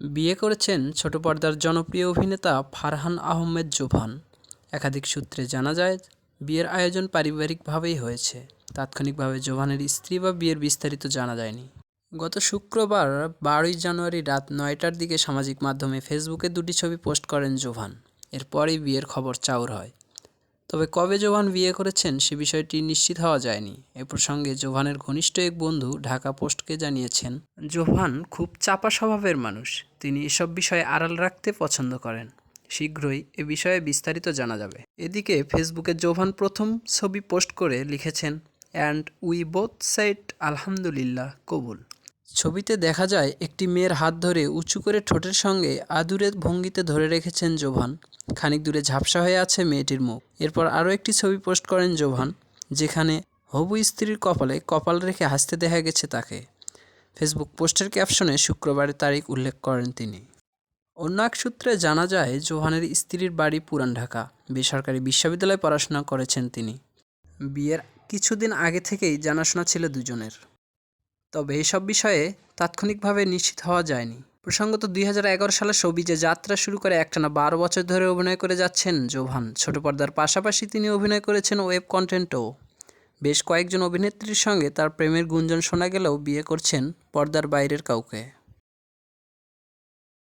বিয়ে করেছেন ছোট পর্দার জনপ্রিয় অভিনেতা ফারহান আহমেদ জোভান। একাধিক সূত্রে জানা যায়, বিয়ের আয়োজন পারিবারিকভাবেই হয়েছে। তাৎক্ষণিকভাবে জোভানের স্ত্রী বা বিয়ের বিস্তারিত জানা যায়নি। গত শুক্রবার 12ই জানুয়ারি রাত 9টার দিকে সামাজিক মাধ্যমে ফেসবুকে দুটি ছবি পোস্ট করেন জোভান। এরপরই বিয়ের খবর চাউর হয়। তবে কবে জোভান বিয়ে করেছেন সে বিষয়টি নিশ্চিত হওয়া যায়নি। এ প্রসঙ্গে জোভানের ঘনিষ্ঠ এক বন্ধু ঢাকা পোস্টকে জানিয়েছেন, জোভান খুব চাপা স্বভাবের মানুষ। তিনি এসব বিষয়ে আড়াল রাখতে পছন্দ করেন। শীঘ্রই এ বিষয়ে বিস্তারিত জানা যাবে। এদিকে ফেসবুকে জোভান প্রথম ছবি পোস্ট করে লিখেছেন, অ্যান্ড উই বোথ সেড আলহামদুলিল্লাহ কবুল। ছবিতে দেখা যায় একটি মেয়ের হাত ধরে উঁচু করে ঠোঁটের সঙ্গে আদুরে ভঙ্গিতে ধরে রেখেছেন জোভান। খানিক দূরে ঝাপসা হয়ে আছে মেয়েটির মুখ। এরপর আরও একটি ছবি পোস্ট করেন জোভান, যেখানে হবু স্ত্রীর কপালে কপাল রেখে হাসতে দেখা গেছে তাকে। ফেসবুক পোস্টের ক্যাপশনে শুক্রবারের তারিখ উল্লেখ করেন তিনি। অন্য এক সূত্রে জানা যায়, জোভানের স্ত্রীর বাড়ি পুরান ঢাকা। বেসরকারি বিশ্ববিদ্যালয়ে পড়াশোনা করেছেন তিনি। বিয়ের কিছুদিন আগে থেকেই জানাশোনা ছিল দুজনের। তবে এসব বিষয়ে তাৎক্ষণিকভাবে নিশ্চিত হওয়া যায়নি। প্রসঙ্গত 2011 সালে শোবিজে যাত্রা শুরু করে একটানা 12 বছর ধরে অভিনয় করে যাচ্ছেন জোভান। ছোট পর্দার পাশাপাশি তিনি অভিনয় করেছেন ওয়েব কন্টেন্টেও। বেশ কয়েকজন অভিনেত্রীর সঙ্গে তার প্রেমের গুঞ্জন শোনা গেলেও বিয়ে করছেন পর্দার বাইরের কাউকে।